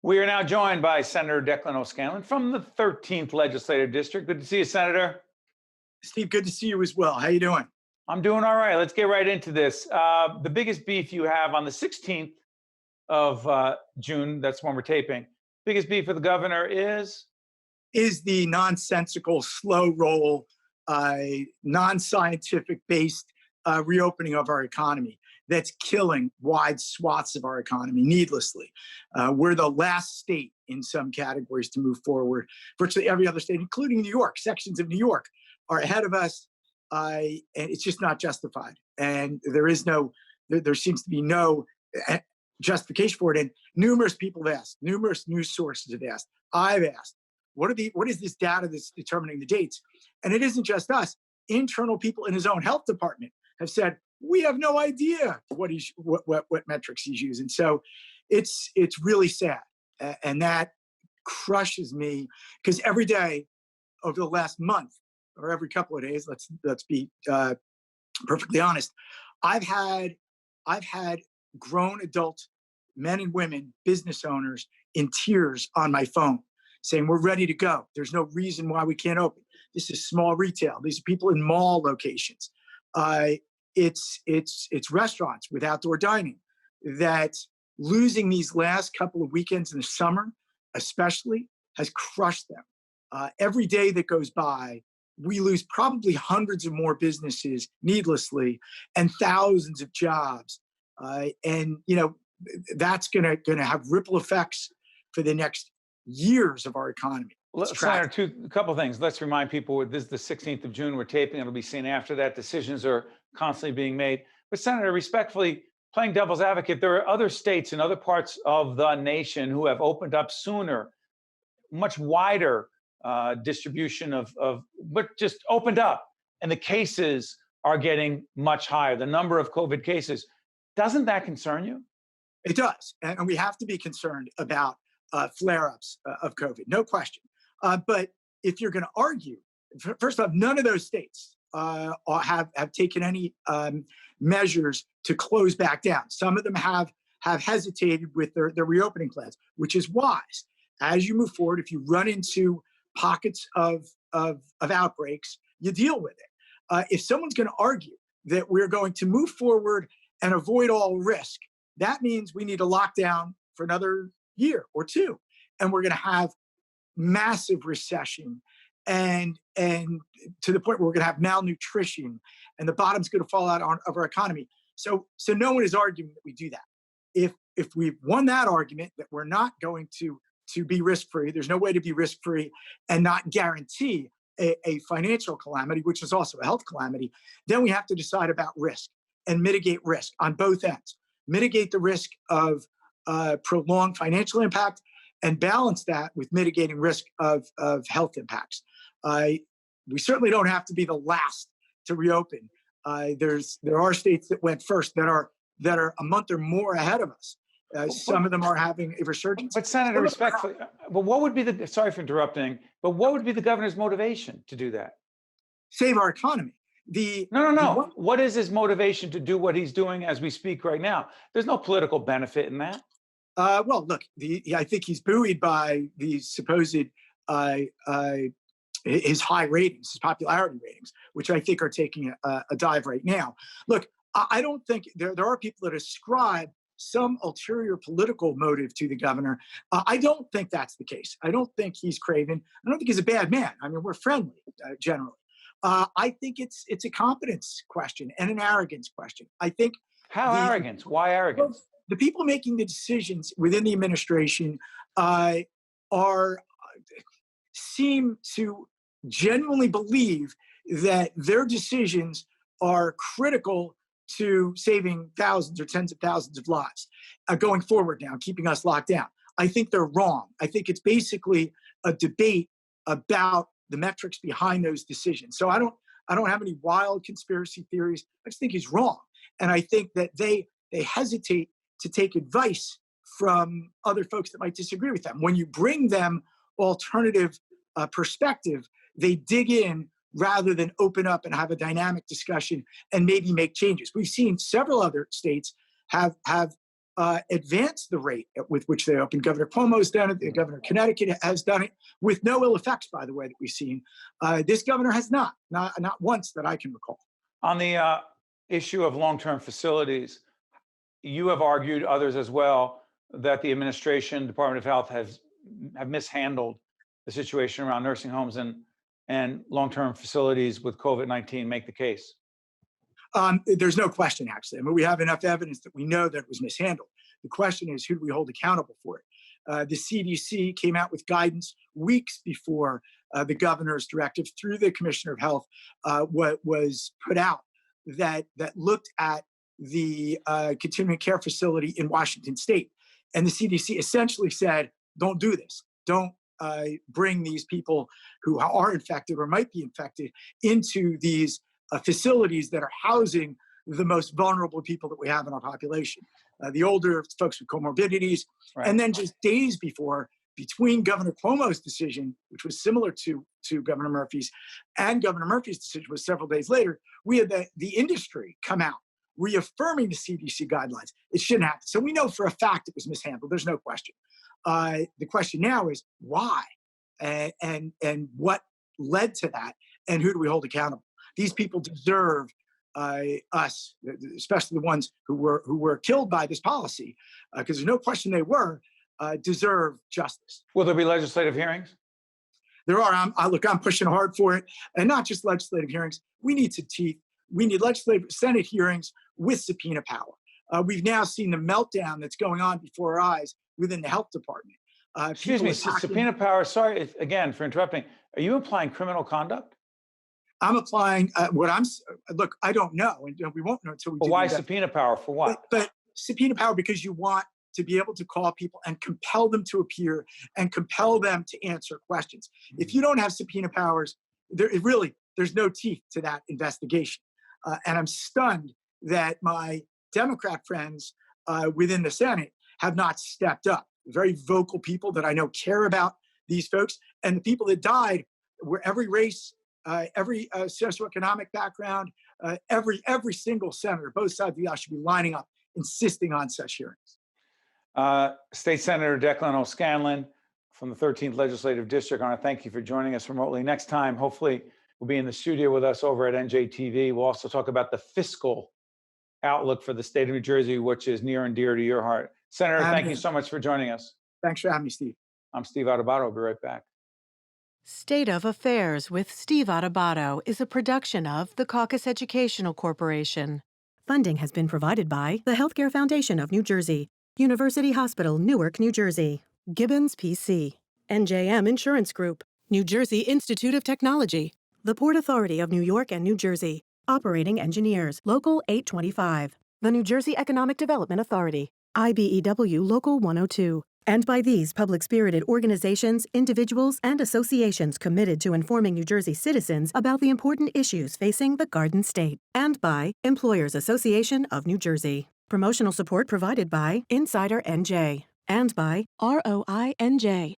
We are now joined by Senator Declan O'Scanlon from the 13th Legislative District. Good to see you, Senator. Steve, good to see you as well. How you doing? I'm doing all right. Let's get right into this. The biggest beef you have on the 16th of June, that's when we're taping, biggest beef with the governor Is the nonsensical, slow roll, non-scientific based reopening of our economy that's killing wide swaths of our economy needlessly. We're the last state in some categories to move forward. Virtually every other state, including New York, sections of New York are ahead of us, and it's just not justified. And there seems to be no justification for it. And numerous people have asked, numerous news sources have asked, I've asked, what is this data that's determining the dates? And it isn't just us. Internal people in his own health department have said, we have no idea what metrics he's using. So it's really sad. And that crushes me because every day over the last month or every couple of days, let's be perfectly honest, I've had grown adult men and women, business owners in tears on my phone saying, we're ready to go. There's no reason why we can't open. This is small retail. These are people in mall locations. It's restaurants with outdoor dining that losing these last couple of weekends in the summer, especially, has crushed them. Every day that goes by, we lose probably hundreds of more businesses needlessly and thousands of jobs. And that's going to have ripple effects for the next years of our economy. Senator, a couple of things. Let's remind people, this is the 16th of June. We're taping. It'll be seen after that. Decisions are constantly being made. But Senator, respectfully, playing devil's advocate, there are other states and other parts of the nation who have opened up sooner, much wider distribution but just opened up. And the cases are getting much higher, the number of COVID cases. Doesn't that concern you? It does. And we have to be concerned about flare-ups of COVID, no question. But if you're going to argue, first off, none of those states have taken any measures to close back down. Some of them have hesitated with their reopening plans, which is wise. As you move forward, if you run into pockets of outbreaks, you deal with it. If someone's going to argue that we're going to move forward and avoid all risk, that means we need a lockdown for another year or two, and we're going to have massive recession and to the point where we're going to have malnutrition and the bottom's going to fall out of our economy. So no one is arguing that we do that. If we've won that argument that we're not going to be risk-free, there's no way to be risk-free and not guarantee a financial calamity, which is also a health calamity, then we have to decide about risk and mitigate risk on both ends. Mitigate the risk of prolonged financial impact and balance that with mitigating risk of health impacts. We certainly don't have to be the last to reopen. There are states that went first that are a month or more ahead of us. Some of them are having a resurgence. But Senator, respectfully, but what would be sorry for interrupting, but what would be the governor's motivation to do that? Save our economy. No. What is his motivation to do what he's doing as we speak right now? There's no political benefit in that. Well, look, I think he's buoyed by the supposed his high ratings, his popularity ratings, which I think are taking a dive right now. Look, I don't think there are people that ascribe some ulterior political motive to the governor. I don't think that's the case. I don't think he's craven. I don't think he's a bad man. I mean, we're friendly generally. I think it's a competence question and an arrogance question. I think arrogance? Why arrogance? Well, the people making the decisions within the administration seem to genuinely believe that their decisions are critical to saving thousands or tens of thousands of lives going forward now, keeping us locked down. I think they're wrong. I think it's basically a debate about the metrics behind those decisions. So I don't have any wild conspiracy theories. I just think he's wrong. And I think that they hesitate to take advice from other folks that might disagree with them. When you bring them alternative perspective, they dig in rather than open up and have a dynamic discussion and maybe make changes. We've seen several other states have advance the rate with which they open. Governor Cuomo's done it. The governor of Connecticut has done it with no ill effects, by the way, that we've seen. This governor has not once that I can recall. On the issue of long-term facilities, you have argued, others as well, that the administration, Department of Health, have mishandled the situation around nursing homes and long-term facilities with COVID-19. Make the case. There's no question, actually. I mean, we have enough evidence that we know that it was mishandled. The question is, who do we hold accountable for it? The CDC came out with guidance weeks before the governor's directive through the Commissioner of Health what was put out that looked at the continuing care facility in Washington State. And the CDC essentially said, don't do this. Don't bring these people who are infected or might be infected into these facilities that are housing the most vulnerable people that we have in our population, the older folks with comorbidities. Right. And then just days before, between Governor Cuomo's decision, which was similar to Governor Murphy's, and Governor Murphy's decision was several days later, we had the industry come out reaffirming the CDC guidelines. It shouldn't happen. So we know for a fact it was mishandled. There's no question. The question now is why and what led to that, and who do we hold accountable? These people deserve us, especially the ones who were killed by this policy, because there's no question they were, deserve justice. Will there be legislative hearings? There are. I'm pushing hard for it, and not just legislative hearings. We need some teeth. We need legislative Senate hearings with subpoena power. We've now seen the meltdown that's going on before our eyes within the health department. Excuse me, subpoena power. Sorry again for interrupting. Are you implying criminal conduct? I'm applying look, I don't know, and we won't know until we do. Why subpoena power? For what? But subpoena power because you want to be able to call people and compel them to appear and compel them to answer questions. If you don't have subpoena powers, there's no teeth to that investigation. And I'm stunned that my Democrat friends within the Senate have not stepped up. Very vocal people that I know care about these folks, and the people that died were every race, every socioeconomic background, every single senator, both sides of the aisle should be lining up, insisting on such hearings. State Senator Declan O'Scanlon from the 13th Legislative District, I want to thank you for joining us remotely. Next time, hopefully, will be in the studio with us over at NJTV. We'll also talk about the fiscal outlook for the state of New Jersey, which is near and dear to your heart. Senator, thank you so much for joining us. Thanks for having me, Steve. I'm Steve Adubato. I'll be right back. State of Affairs with Steve Adubato is a production of the Caucus Educational Corporation. Funding has been provided by the Healthcare Foundation of New Jersey, University Hospital, Newark, New Jersey, Gibbons PC, NJM Insurance Group, New Jersey Institute of Technology, the Port Authority of New York and New Jersey, Operating Engineers, Local 825, the New Jersey Economic Development Authority, IBEW Local 102, and by these public-spirited organizations, individuals, and associations committed to informing New Jersey citizens about the important issues facing the Garden State, and by Employers Association of New Jersey. Promotional support provided by Insider NJ, and by ROI NJ.